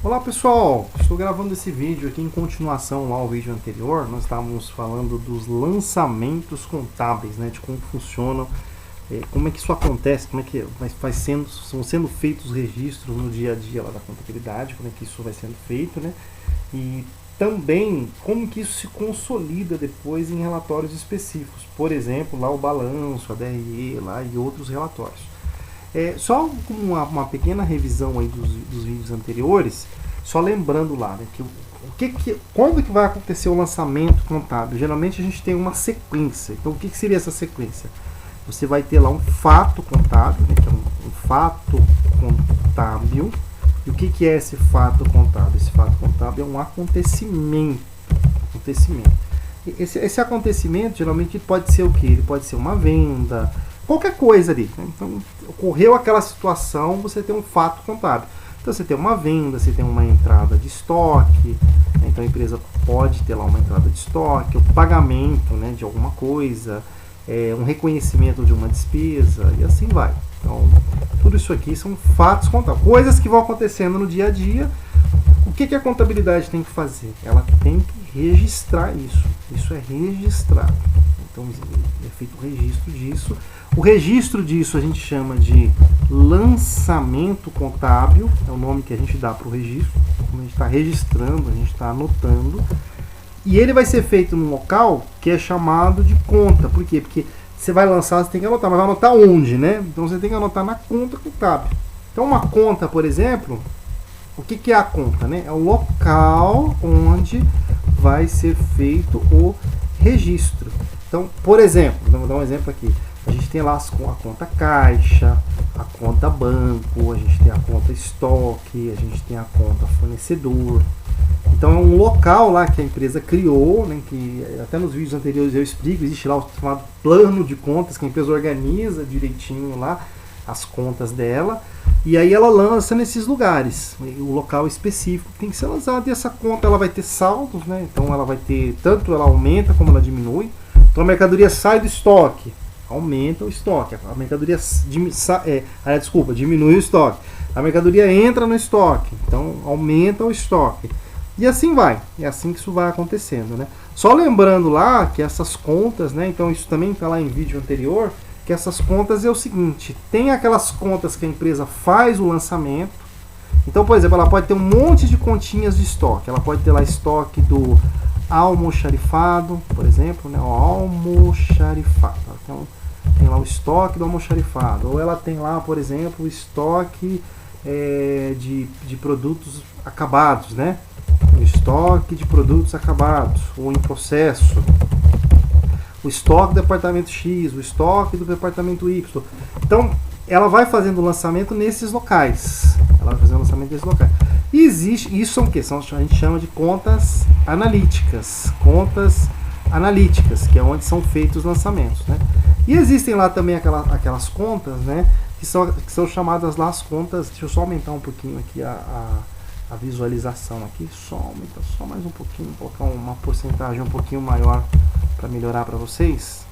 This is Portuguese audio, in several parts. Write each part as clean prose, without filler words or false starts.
Olá pessoal, estou gravando esse vídeo aqui em continuação ao vídeo anterior. Nós estávamos falando dos lançamentos contábeis, né, de como funcionam, como é que isso acontece, como é que são sendo feitos os registros no dia a dia lá da contabilidade, como é que isso vai sendo feito, né, e também como que isso se consolida depois em relatórios específicos, por exemplo, lá o balanço, a DRE lá e outros relatórios. Só como uma pequena revisão aí dos vídeos anteriores, só lembrando lá, né, quando que vai acontecer o lançamento contábil? Geralmente a gente tem uma sequência. Então o que seria essa sequência? Você vai ter lá um fato contábil, né, que é um fato contábil. E o que é esse fato contábil? Esse fato contábil é um acontecimento. Esse acontecimento geralmente pode ser o que? Ele pode ser uma venda, qualquer coisa ali, né? Então, ocorreu aquela situação, você tem um fato contábil. Então, você tem uma venda, você tem uma entrada de estoque, né? Então a empresa pode ter lá uma entrada de estoque, o pagamento, né, de alguma coisa, um reconhecimento de uma despesa e assim vai. Então, tudo isso aqui são fatos contábeis, coisas que vão acontecendo no dia a dia. O que a contabilidade tem que fazer? Ela tem que registrar isso. Isso é registrado. Então é feito o registro disso. O registro disso a gente chama de lançamento contábil. É o nome que a gente dá para o registro. Como a gente está registrando, a gente está anotando. E ele vai ser feito num local que é chamado de conta. Por quê? Porque você vai lançar, você tem que anotar. Mas vai anotar onde, né? Então você tem que anotar na conta contábil. Então uma conta, por exemplo... O que é a conta, né? É o local onde vai ser feito o registro. Então, por exemplo, vamos dar um exemplo aqui. A gente tem lá a conta caixa, a conta banco, a gente tem a conta estoque, a gente tem a conta fornecedor. Então é um local lá que a empresa criou, né, que até nos vídeos anteriores eu explico, existe lá o chamado plano de contas que a empresa organiza direitinho lá as contas dela. E aí ela lança nesses lugares, o local específico tem que ser lançado, e essa conta ela vai ter saldos, né? Então ela vai ter, tanto ela aumenta como ela diminui. Então a mercadoria sai do estoque, aumenta o estoque. A mercadoria diminui o estoque. A mercadoria entra no estoque, então aumenta o estoque. E assim vai, é assim que isso vai acontecendo, né? Só lembrando lá que essas contas, né? Então isso também está lá em vídeo anterior, que essas contas é o seguinte, tem aquelas contas que a empresa faz o lançamento. Então, por exemplo, ela pode ter um monte de continhas de estoque. Ela pode ter lá estoque do almoxarifado, por exemplo, né? O almoxarifado. Então, tem lá o estoque do almoxarifado. Ou ela tem lá, por exemplo, o estoque de produtos acabados, né? O estoque de produtos acabados, ou em processo. O estoque do departamento X, o estoque do departamento Y. Então, ela vai fazendo o lançamento nesses locais. E existe, isso são o quê? A gente chama de contas analíticas. Contas analíticas, que é onde são feitos os lançamentos, né? E existem lá também aquelas contas, né? Que são chamadas lá as contas. Deixa eu só aumentar um pouquinho aqui a visualização aqui. Aumenta só mais um pouquinho, colocar uma porcentagem um pouquinho maior para melhorar para vocês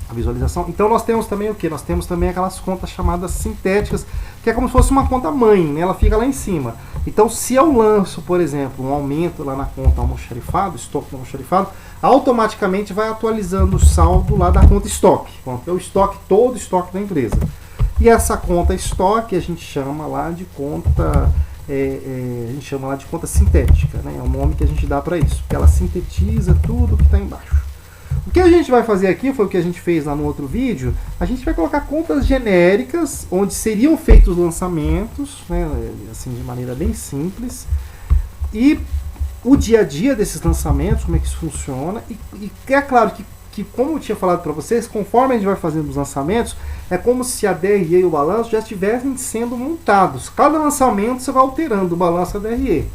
a visualização. Então nós temos também o que? Nós temos também aquelas contas chamadas sintéticas, que é como se fosse uma conta mãe, né? Ela fica lá em cima. Então se eu lanço, por exemplo, um aumento lá na conta almoxarifado, estoque do almoxarifado, automaticamente vai atualizando o saldo lá da conta estoque. Bom, é o estoque, todo o estoque da empresa. E essa conta estoque a gente chama lá de conta... a gente chama lá de conta sintética, né? É o nome que a gente dá para isso, porque ela sintetiza tudo que está embaixo. O que a gente vai fazer aqui foi o que a gente fez lá no outro vídeo. A gente vai colocar contas genéricas, onde seriam feitos lançamentos, né? Assim, de maneira bem simples, e o dia a dia desses lançamentos, como é que isso funciona, e é claro que como eu tinha falado para vocês, conforme a gente vai fazendo os lançamentos, é como se a DRE e o balanço já estivessem sendo montados. Cada lançamento você vai alterando o balanço e a DRE.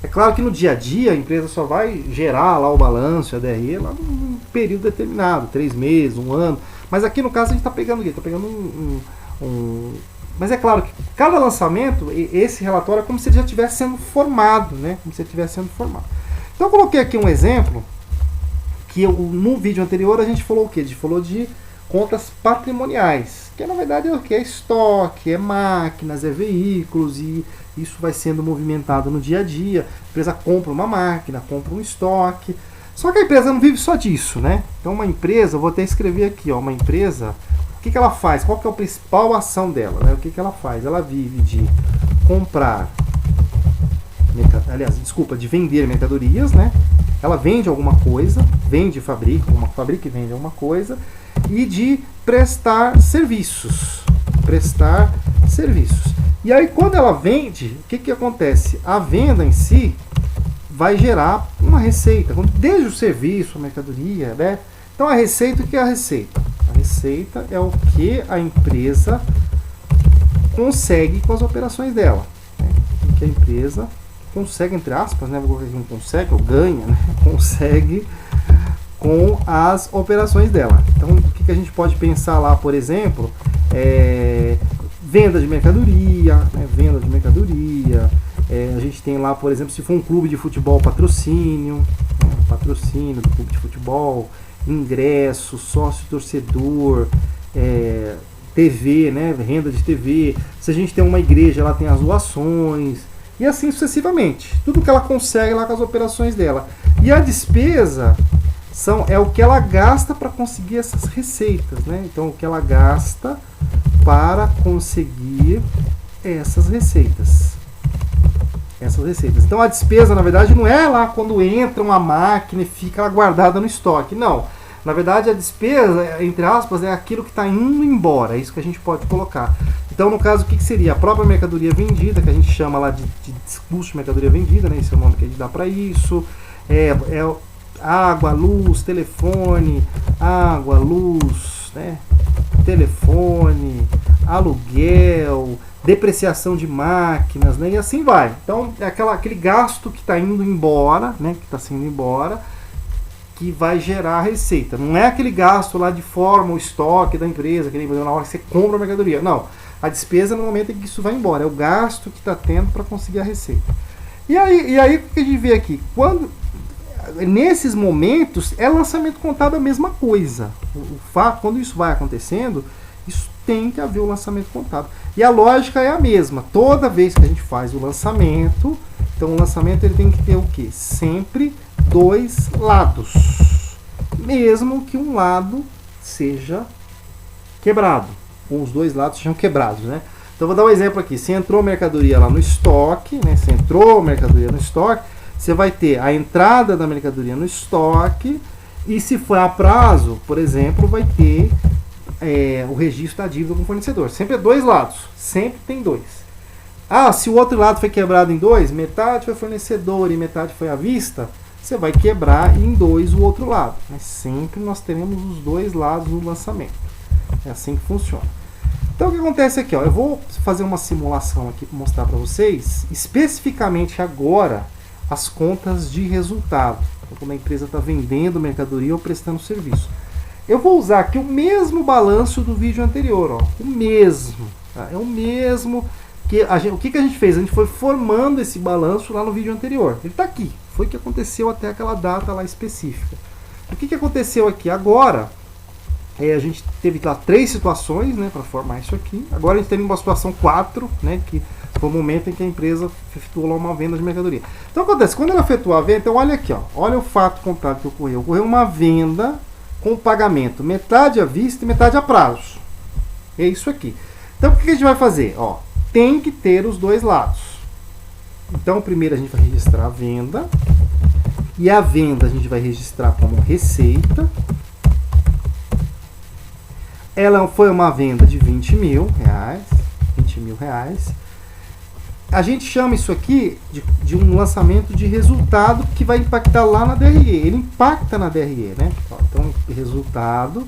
É claro que no dia a dia a empresa só vai gerar lá o balanço e a DRE lá num período determinado, 3 meses, 1 ano. Mas aqui no caso a gente está pegando o quê? Está pegando Mas é claro que cada lançamento, esse relatório é como se ele já estivesse sendo formado, né? Como se ele estivesse sendo formado. Então eu coloquei aqui um exemplo que no vídeo anterior a gente falou o quê? A gente falou de contas patrimoniais, que na verdade é o que? É estoque, é máquinas, é veículos e isso vai sendo movimentado no dia a dia. A empresa compra uma máquina, compra um estoque. Só que a empresa não vive só disso, né? Então uma empresa, vou até escrever aqui, ó, uma empresa, o que ela faz? Qual que é a principal ação dela, né? O que ela faz? Ela vive de comprar, de vender mercadorias, né? Ela vende alguma coisa, fabrica e vende alguma coisa, e de prestar serviços. E aí quando ela vende, o que acontece? A venda em si vai gerar uma receita, desde o serviço, a mercadoria, né? Então a receita, o que é a receita? A receita é o que a empresa consegue com as operações dela, né? O que a empresa consegue, entre aspas, né? Não consegue, ou ganha, né? Consegue com as operações dela. Então o que a gente pode pensar lá, por exemplo, venda de mercadoria, né? A gente tem lá, por exemplo, se for um clube de futebol, patrocínio, né? Patrocínio do clube de futebol, ingresso, sócio torcedor, TV, né? Renda de TV. Se a gente tem uma igreja, ela tem as doações, e assim sucessivamente. Tudo que ela consegue lá com as operações dela. E a despesa é o que ela gasta para conseguir essas receitas, né? Então, o que ela gasta para conseguir essas receitas. Então, a despesa, na verdade, não é lá quando entra uma máquina e fica guardada no estoque. Não. Na verdade, a despesa, entre aspas, é aquilo que está indo embora. É isso que a gente pode colocar. Então, no caso, o que seria? A própria mercadoria vendida, que a gente chama lá de custo de mercadoria vendida, né? Esse é o nome que a gente dá para isso. Água, luz, telefone, né? Telefone, aluguel, depreciação de máquinas, né? E assim vai. Então, é aquele gasto que está indo embora, né? Que está sendo embora, que vai gerar receita. Não é aquele gasto lá de forma o estoque da empresa, que nem na hora que você compra a mercadoria. Não. A despesa no momento em que isso vai embora. É o gasto que está tendo para conseguir a receita. E aí o que a gente vê aqui? Nesses momentos, lançamento contábil a mesma coisa. Quando isso vai acontecendo, isso tem que haver o lançamento contábil. E a lógica é a mesma. Toda vez que a gente faz o lançamento, então o lançamento ele tem que ter o quê? Sempre dois lados. Mesmo que um lado seja quebrado. Ou os dois lados sejam quebrados, né? Então vou dar um exemplo aqui. Se entrou mercadoria lá no estoque, né? Você vai ter a entrada da mercadoria no estoque, e se for a prazo, por exemplo, vai ter o registro da dívida com o fornecedor. Sempre é dois lados, sempre tem dois. Se o outro lado foi quebrado em dois, metade foi fornecedor e metade foi à vista, você vai quebrar em dois o outro lado. Mas sempre nós teremos os dois lados no lançamento. É assim que funciona. Então o que acontece aqui? Eu vou fazer uma simulação aqui para mostrar para vocês, especificamente agora, as contas de resultado. Então, quando a empresa está vendendo mercadoria ou prestando serviço. Eu vou usar aqui o mesmo balanço do vídeo anterior. O mesmo. Tá? É o mesmo. O que a gente fez? A gente foi formando esse balanço lá no vídeo anterior. Ele está aqui. Foi o que aconteceu até aquela data lá específica. O que aconteceu aqui? Agora, a gente teve lá 3 situações, né, para formar isso aqui. Agora a gente teve uma situação 4, né, que foi o momento em que a empresa efetuou lá uma venda de mercadoria. Então acontece, quando ela efetuou a venda, então olha aqui, olha o fato contábil que ocorreu. Ocorreu uma venda com pagamento metade à vista e metade a prazo. É isso aqui. Então o que a gente vai fazer? Tem que ter os dois lados. Então primeiro a gente vai registrar a venda, e a venda a gente vai registrar como receita. Ela foi uma venda de 20 mil reais. A gente chama isso aqui de um lançamento de resultado que vai impactar lá na DRE. Ele impacta na DRE, né? Então, resultado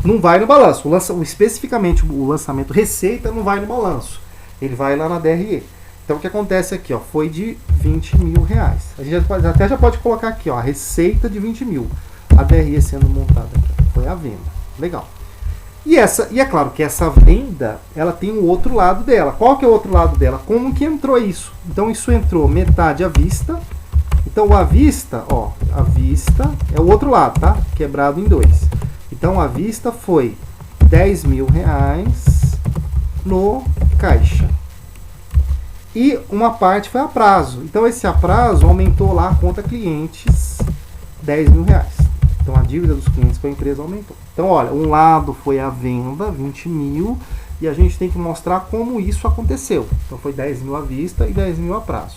não vai no balanço. Especificamente o lançamento receita não vai no balanço. Ele vai lá na DRE. Então, o que acontece aqui? Foi de 20 mil reais. A gente já pode colocar aqui, a receita de 20 mil. A DRE sendo montada aqui. Foi a venda. Legal. E é claro que essa venda, ela tem o outro lado dela. Qual que é o outro lado dela? Como que entrou isso? Então isso entrou metade à vista. Então à vista é o outro lado, tá? Quebrado em dois. Então à vista foi 10 mil reais no caixa. e uma parte foi a prazo. Então esse a prazo aumentou lá a conta clientes R$10.000. Então a dívida dos clientes com a empresa aumentou. Então olha, um lado foi a venda, 20 mil, e a gente tem que mostrar como isso aconteceu. Então foi 10 mil à vista e 10 mil a prazo.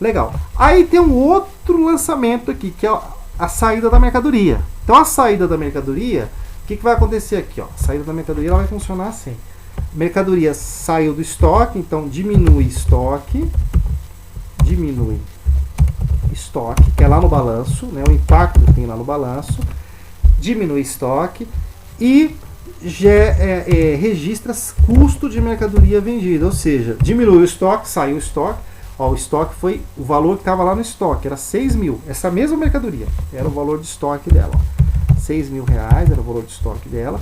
Legal. Aí tem um outro lançamento aqui, que é a saída da mercadoria. Então a saída da mercadoria, o que vai acontecer aqui? Ó? A saída da mercadoria ela vai funcionar assim. Mercadoria saiu do estoque, então diminui estoque, que é lá no balanço, né, o impacto que tem lá no balanço, diminui estoque e registra custo de mercadoria vendida, ou seja, diminui o estoque, saiu o estoque, ó, o estoque foi o valor que estava lá no estoque, era 6 mil, essa mesma mercadoria, era o valor de estoque dela, ó, 6 mil reais era o valor de estoque dela,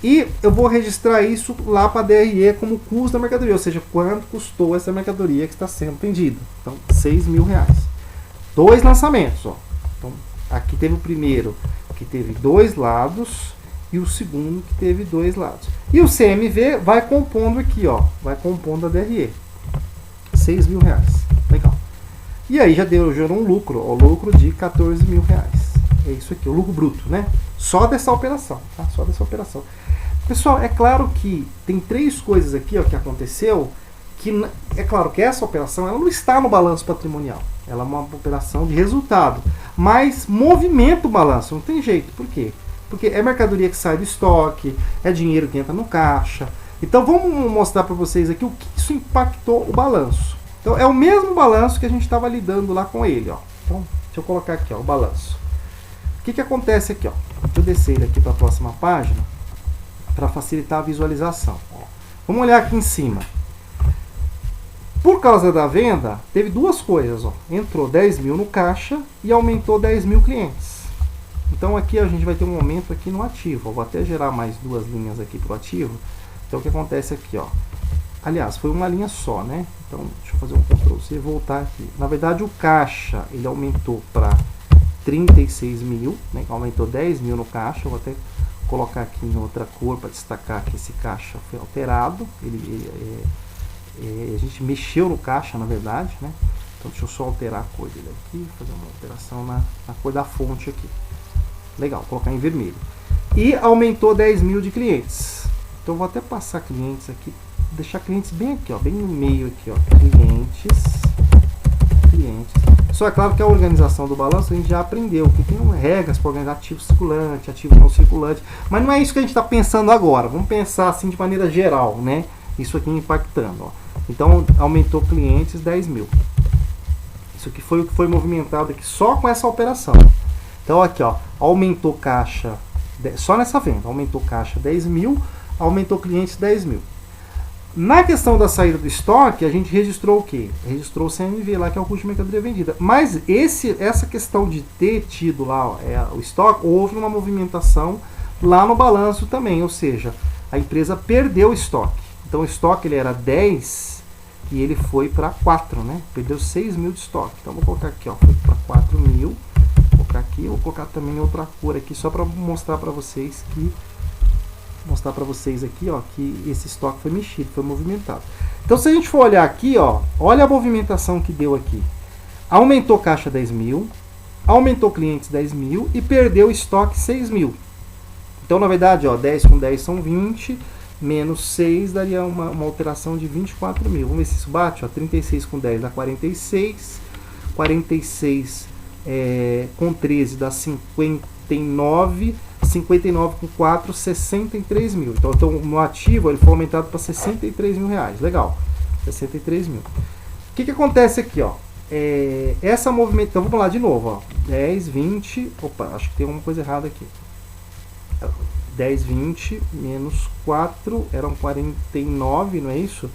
e eu vou registrar isso lá para a DRE como custo da mercadoria, ou seja, quanto custou essa mercadoria que está sendo vendida. Então, 6 mil reais. 2 lançamentos. Ó. Então, aqui teve o primeiro que teve 2 lados e o segundo que teve 2 lados. E o CMV vai compondo aqui, ó, vai compondo a DRE. 6 mil reais. Legal. E aí gerou um lucro, ó, lucro de 14 mil reais. É isso aqui, o lucro bruto, né? Só dessa operação, tá? Só dessa operação. Pessoal, é claro que tem 3 coisas aqui, ó, que aconteceu, que é claro que essa operação ela não está no balanço patrimonial. Ela é uma operação de resultado, mas movimenta o balanço, não tem jeito. Por quê? Porque é mercadoria que sai do estoque, é dinheiro que entra no caixa. Então vamos mostrar para vocês aqui o que isso impactou o balanço. Então é o mesmo balanço que a gente estava lidando lá com ele, ó. Então deixa eu colocar aqui, ó, o balanço. O que acontece aqui, ó? Deixa eu descer ele aqui para a próxima página para facilitar a visualização. Ó. Vamos olhar aqui em cima. Por causa da venda, teve 2 coisas. Ó. Entrou 10 mil no caixa e aumentou 10 mil clientes. Então aqui a gente vai ter um aumento aqui no ativo. Eu vou até gerar mais 2 linhas aqui para o ativo. Então o que acontece aqui, ó? Aliás, foi uma linha só, né? Então deixa eu fazer um Ctrl+C e voltar aqui. Na verdade o caixa ele aumentou para 36 mil, né? Aumentou 10 mil no caixa. Eu vou até colocar aqui em outra cor para destacar que esse caixa foi alterado. A gente mexeu no caixa, na verdade, né? Então deixa eu só alterar a cor dele aqui, fazer uma alteração na cor da fonte aqui. Legal, colocar em vermelho. E aumentou 10 mil de clientes. Então eu vou até passar clientes aqui, deixar clientes bem aqui, ó, bem no meio aqui, ó. Clientes. Só é claro que a organização do balanço a gente já aprendeu, que tem regras para organizar ativo circulante, ativo não circulante, mas não é isso que a gente está pensando agora. Vamos pensar assim de maneira geral, né? Isso aqui impactando, ó. Então aumentou clientes 10 mil. Isso aqui foi o que foi movimentado aqui só com essa operação. Então aqui, ó, aumentou caixa, só nessa venda, aumentou caixa 10 mil, aumentou clientes 10 mil. Na questão da saída do estoque, a gente registrou o quê? Registrou o CMV lá, que é o custo de mercadoria vendida. Mas essa questão de ter tido lá o estoque, houve uma movimentação lá no balanço também, ou seja, a empresa perdeu o estoque. Então o estoque ele era 10 e ele foi para 4, né? Perdeu 6 mil de estoque. Então vou colocar aqui, ó, foi para 4 mil. Vou colocar aqui, vou colocar também em outra cor aqui, só para mostrar para vocês aqui, ó, que esse estoque foi mexido, foi movimentado. Então se a gente for olhar aqui, ó, olha a movimentação que deu aqui. Aumentou caixa 10 mil, aumentou clientes 10 mil e perdeu estoque 6 mil. Então na verdade, ó, 10 com 10 são 20, menos 6 daria uma alteração de 24 mil. Vamos ver se isso bate, ó, 36 com 10 dá 46, 46 com 13 dá 59, 59 com 4, 63 mil. Então no ativo ele foi aumentado para 63 mil reais. Legal, 63 mil. O que acontece aqui, ó? Essa movimentação, então vamos lá de novo, ó. 10, 20, opa, acho que tem uma coisa errada aqui. 10, 20, menos 4, eram 49, não é isso?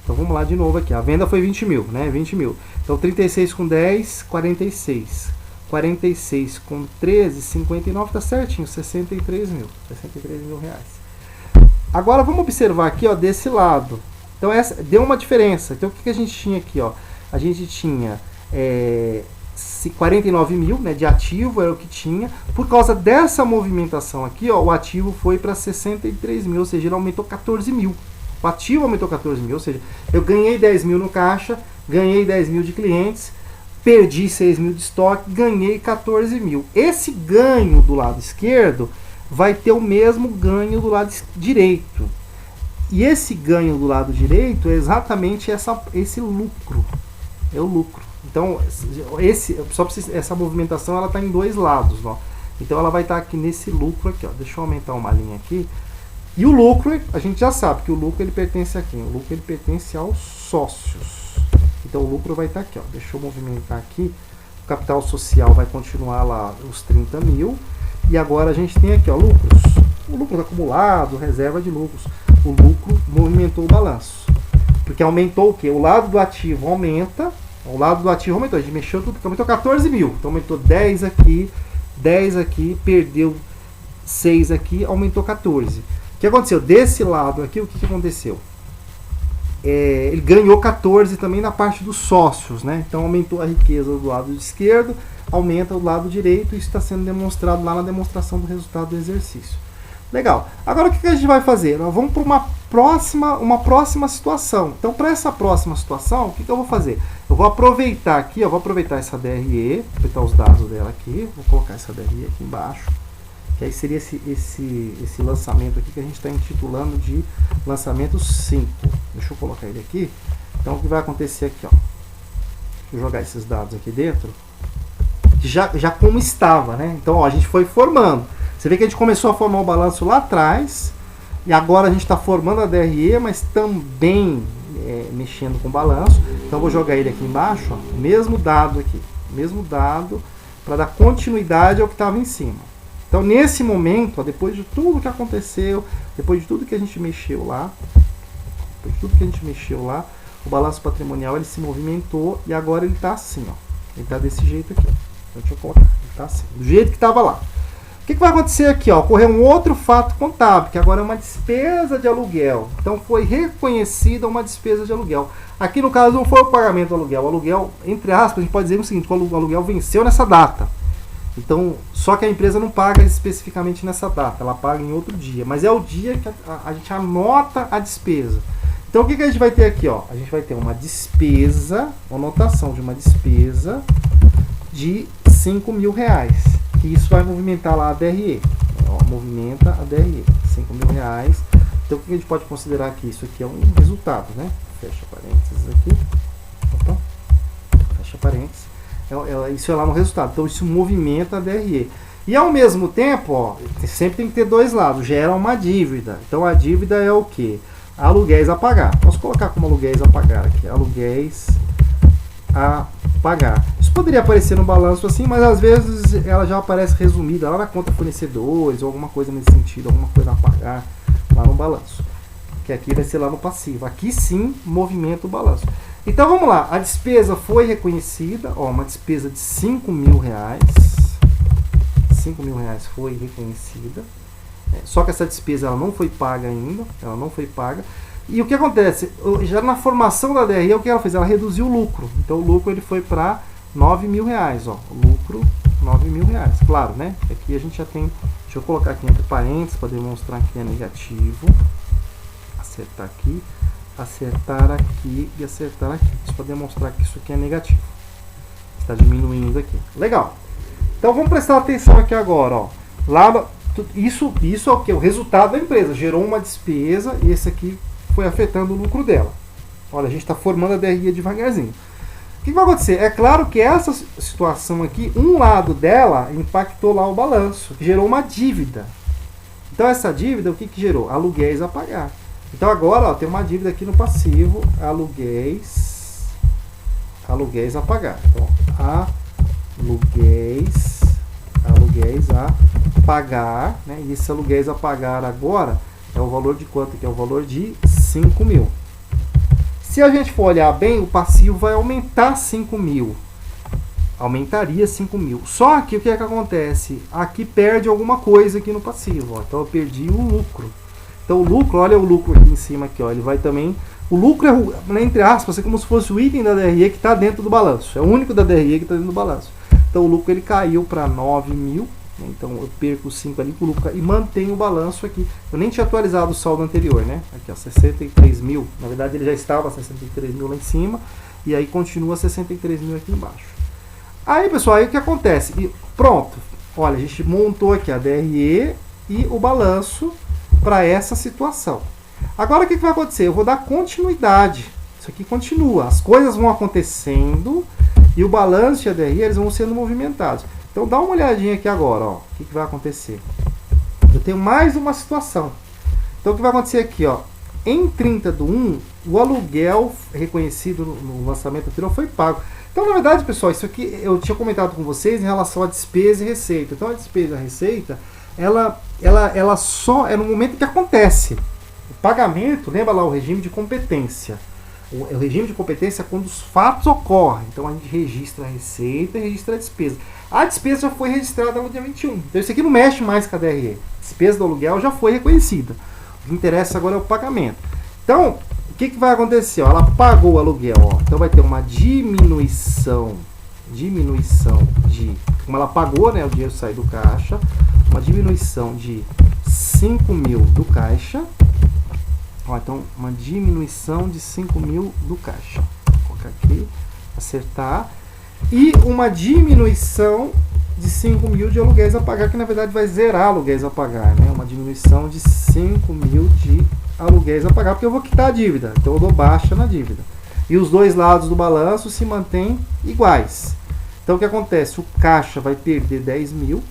Então vamos lá de novo aqui. A venda foi 20 mil, né? 20 mil. Então 36 com 10, 46. 46 com 13, 59, tá certinho, 63 mil. 63 mil reais. Agora vamos observar aqui, ó, desse lado. Então essa deu uma diferença. Então o que a gente tinha aqui, ó? A gente tinha 49 mil, né, de ativo, era o que tinha. Por causa dessa movimentação aqui, ó, o ativo foi para 63 mil, ou seja, ele aumentou 14 mil. O ativo aumentou 14 mil, ou seja, eu ganhei 10 mil no caixa, ganhei 10 mil de clientes, perdi 6 mil de estoque, ganhei 14 mil. Esse ganho do lado esquerdo vai ter o mesmo ganho do lado direito. E esse ganho do lado direito é exatamente esse lucro. É o lucro. Então, essa movimentação ela está em dois lados. Ó. Então, ela vai estar aqui nesse lucro aqui. Ó. Deixa eu aumentar uma linha aqui. E o lucro, a gente já sabe que o lucro ele pertence a quem? O lucro ele pertence aos sócios. Então, o lucro vai estar aqui. Ó. Deixa eu movimentar aqui. O capital social vai continuar lá os 30 mil. E agora a gente tem aqui, ó, lucros. O lucro acumulado, reserva de lucros. O lucro movimentou o balanço. Porque aumentou o quê? O lado do ativo aumenta. O lado do ativo aumentou. A gente mexeu tudo. Aumentou 14 mil. Então aumentou 10 aqui, 10 aqui, perdeu 6 aqui, aumentou 14. O que aconteceu? Desse lado aqui, o que aconteceu? Ele ganhou 14 também na parte dos sócios, né? Então aumentou a riqueza do lado esquerdo, aumenta do lado direito. Isso está sendo demonstrado lá na demonstração do resultado do exercício. Legal. Agora o que a gente vai fazer? Nós vamos para uma próxima situação. Então, para essa próxima situação, o que eu vou fazer? Eu vou aproveitar aqui, eu vou aproveitar essa DRE, aproveitar os dados dela aqui, vou colocar essa DRE aqui embaixo, que aí seria esse lançamento aqui que a gente está intitulando de lançamento 5. Deixa eu colocar ele aqui. Então, o que vai acontecer aqui, ó? Deixa eu jogar esses dados aqui dentro. Já como estava, né? Então, ó, a gente foi formando. Você vê que a gente começou a formar o balanço lá atrás, e agora a gente está formando a DRE, mas também mexendo com o balanço. Então eu vou jogar ele aqui embaixo, ó, mesmo dado aqui, mesmo dado, para dar continuidade ao que estava em cima. Então nesse momento, ó, depois de tudo que aconteceu, depois de tudo que a gente mexeu lá, o balanço patrimonial ele se movimentou e agora ele está assim, ó, ele está desse jeito aqui. Então, deixa eu colocar, ele está assim, do jeito que estava lá. O que vai acontecer aqui? Ó? Ocorreu um outro fato contábil, que agora é uma despesa de aluguel. Então foi reconhecida uma despesa de aluguel. Aqui no caso não foi o pagamento do aluguel. O aluguel, entre aspas, a gente pode dizer o seguinte, que o aluguel venceu nessa data. Então, só que a empresa não paga especificamente nessa data, ela paga em outro dia. Mas é o dia que a gente anota a despesa. Então o que a gente vai ter aqui? Ó? A gente vai ter uma despesa, uma anotação de uma despesa de R$5.000. Que isso vai movimentar lá a DRE. Ó, movimenta a DRE. R$5.000. Então o que a gente pode considerar aqui? Isso aqui é um resultado, né? Fecha parênteses aqui. Opa. Fecha parênteses. Isso é lá no resultado. Então isso movimenta a DRE. E ao mesmo tempo, ó, sempre tem que ter dois lados. Gera uma dívida. Então a dívida é o quê? Aluguéis a pagar. Posso colocar como aluguéis a pagar aqui. Aluguéis a pagar. Isso poderia aparecer no balanço assim, mas às vezes ela já aparece resumida lá na conta fornecedores ou alguma coisa nesse sentido, alguma coisa a pagar lá no balanço. Que aqui vai ser lá no passivo. Aqui sim movimenta o balanço. Então vamos lá, a despesa foi reconhecida, ó, uma despesa de R$5.000. R$5.000 foi reconhecida. Só que essa despesa ela não foi paga ainda, ela não foi paga. E o que acontece? Já na formação da DRE, o que ela fez? Ela reduziu o lucro. Então o lucro ele foi para R$9.000. Ó, o lucro R$9.000. Claro, né? Aqui a gente já tem. Deixa eu colocar aqui entre parênteses para demonstrar que é negativo. Acertar aqui, acertar aqui e acertar aqui. Isso para demonstrar que isso aqui é negativo. Está diminuindo aqui. Legal. Então vamos prestar atenção aqui agora. Ó. Lá, isso é o que? O resultado da empresa. Gerou uma despesa e esse aqui foi afetando o lucro dela. Olha, a gente está formando a DRE devagarzinho. O que vai acontecer? É claro que essa situação aqui, um lado dela impactou lá o balanço, gerou uma dívida. Então essa dívida, o que gerou? Aluguéis a pagar. Então agora ó, tem uma dívida aqui no passivo, aluguéis a pagar. Então, aluguéis a pagar, né? E esse aluguéis a pagar agora é o valor de quanto? Que é o valor de R$5.000. Se a gente for olhar bem, o passivo vai aumentar R$5.000. Aumentaria R$5.000. Só que o que é que acontece? Aqui perde alguma coisa aqui no passivo. Ó. Então eu perdi o lucro. Então o lucro, olha o lucro aqui em cima aqui, ó, ele vai também. O lucro é, entre aspas, é como se fosse o item da DRE que está dentro do balanço. É o único da DRE que está dentro do balanço. Então o lucro ele caiu para R$9.000. Então eu perco 5 ali e mantenho o balanço aqui. Eu nem tinha atualizado o saldo anterior, né? Aqui, ó, 63 mil. Na verdade ele já estava 63 mil lá em cima. E aí continua 63 mil aqui embaixo. Aí, pessoal, aí o que acontece? E pronto. Olha, a gente montou aqui a DRE e o balanço para essa situação. Agora o que vai acontecer? Eu vou dar continuidade. Isso aqui continua. As coisas vão acontecendo e o balanço e a DRE eles vão sendo movimentados. Então dá uma olhadinha aqui agora, ó. O que vai acontecer? Eu tenho mais uma situação. Então o que vai acontecer aqui, ó? Em 30/1, o aluguel reconhecido no lançamento anterior foi pago. Então, na verdade, pessoal, isso aqui eu tinha comentado com vocês em relação à despesa e receita. Então, a despesa e a receita, ela só é no momento que acontece. O pagamento, lembra lá o regime de competência. O regime de competência é quando os fatos ocorrem. Então, a gente registra a receita e registra a despesa. A despesa já foi registrada no dia 21. Então, isso aqui não mexe mais com a DRE. A despesa do aluguel já foi reconhecida. O que interessa agora é o pagamento. Então, o que vai acontecer? Ó, ela pagou o aluguel. Ó. Então, vai ter uma diminuição de... Como ela pagou, né, o dinheiro sai do caixa. Uma diminuição de 5 mil do caixa. Ó, então, uma diminuição de 5 mil do caixa. Vou colocar aqui, acertar. E uma diminuição de 5 mil de aluguéis a pagar, que na verdade vai zerar aluguéis a pagar, né? Uma diminuição de 5 mil de aluguéis a pagar, porque eu vou quitar a dívida. Então eu dou baixa na dívida. E os dois lados do balanço se mantêm iguais. Então o que acontece? O caixa vai perder 10 mil,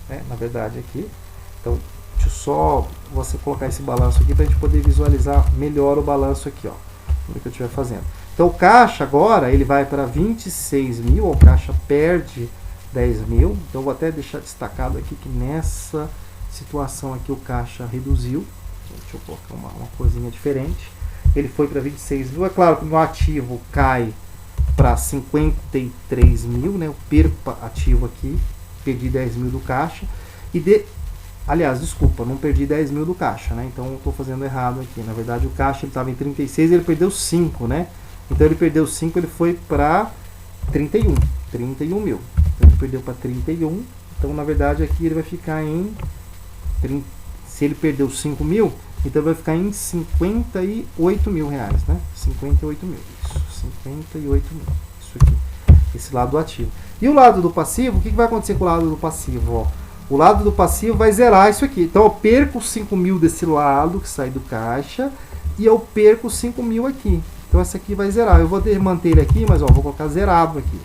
né? Na verdade aqui. Então, deixa eu só você colocar esse balanço aqui para a gente poder visualizar melhor o balanço aqui, ó. O que eu estiver fazendo. Então o caixa agora ele vai para 26 mil, o caixa perde 10 mil. Então eu vou até deixar destacado aqui que nessa situação aqui o caixa reduziu. Deixa eu colocar uma coisinha diferente. Ele foi para 26 mil. É claro que o meu ativo cai para 53 mil, né? Eu perco ativo aqui, perdi 10 mil do caixa. Aliás, desculpa, não perdi 10 mil do caixa, né? Então eu estou fazendo errado aqui. Na verdade o caixa estava em 36 e ele perdeu 5, né? Então ele perdeu 5, ele foi para 31 mil. Então ele perdeu para 31. Então na verdade aqui ele vai ficar em... Se ele perdeu 5 mil, então vai ficar em 58 mil reais, né? 58 mil, isso. 58 mil. Isso aqui. Esse lado do ativo. E o lado do passivo, o que vai acontecer com o lado do passivo? Ó, o lado do passivo vai zerar isso aqui. Então eu perco 5 mil desse lado que sai do caixa e eu perco 5 mil aqui. Então essa aqui vai zerar. Eu vou manter ele aqui, mas ó, vou colocar zerado aqui.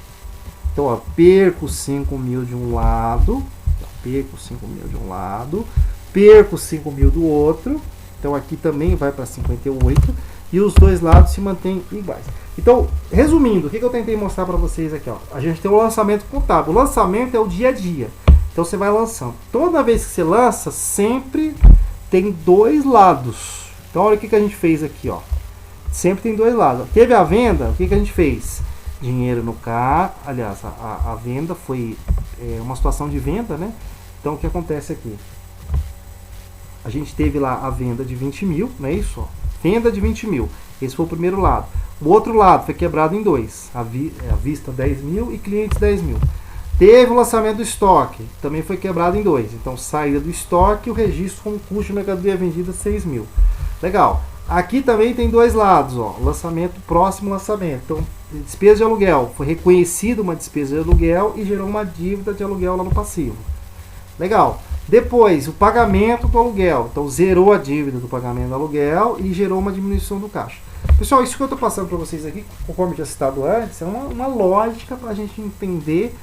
Então ó, perco 5 mil de um lado, perco 5 mil de um lado, perco 5 mil do outro. Então aqui também vai para 58 e os dois lados se mantêm iguais. Então, resumindo, o que eu tentei mostrar para vocês aqui? Ó, a gente tem o lançamento contábil. O lançamento é o dia a dia. Então você vai lançando. Toda vez que você lança, sempre tem dois lados. Então olha o que a gente fez aqui, ó. Sempre tem dois lados. Teve a venda, o que a gente fez? Dinheiro no carro. Aliás, a venda foi uma situação de venda, né? Então o que acontece aqui? A gente teve lá a venda de 20 mil, não é isso? Ó. Venda de 20 mil. Esse foi o primeiro lado. O outro lado foi quebrado em dois. A vista 10 mil e clientes 10 mil. Teve o lançamento do estoque. Também foi quebrado em dois. Então, saída do estoque e o registro com custo de mercadoria vendida 6 mil. Legal. Aqui também tem dois lados, ó, lançamento, próximo lançamento. Então, despesa de aluguel, foi reconhecida uma despesa de aluguel e gerou uma dívida de aluguel lá no passivo. Legal. Depois, o pagamento do aluguel. Então, zerou a dívida do pagamento do aluguel e gerou uma diminuição do caixa. Pessoal, isso que eu estou passando para vocês aqui, conforme eu tinha citado antes, é uma lógica para a gente entender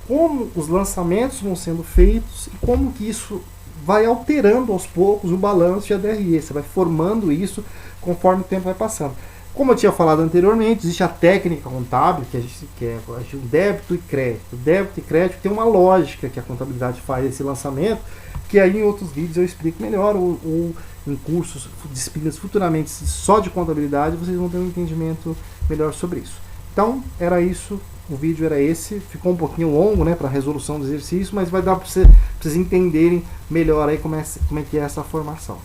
como os lançamentos vão sendo feitos e como que isso vai alterando aos poucos o balanço e a DRE. Você vai formando isso conforme o tempo vai passando. Como eu tinha falado anteriormente, existe a técnica contábil, que é o débito e crédito. O débito e crédito tem uma lógica que a contabilidade faz esse lançamento, que aí em outros vídeos eu explico melhor, ou em cursos, disciplinas futuramente só de contabilidade, vocês vão ter um entendimento melhor sobre isso. Então, era isso. O vídeo era esse, ficou um pouquinho longo, né, para a resolução do exercício, mas vai dar para vocês entenderem melhor aí como é que é essa formação.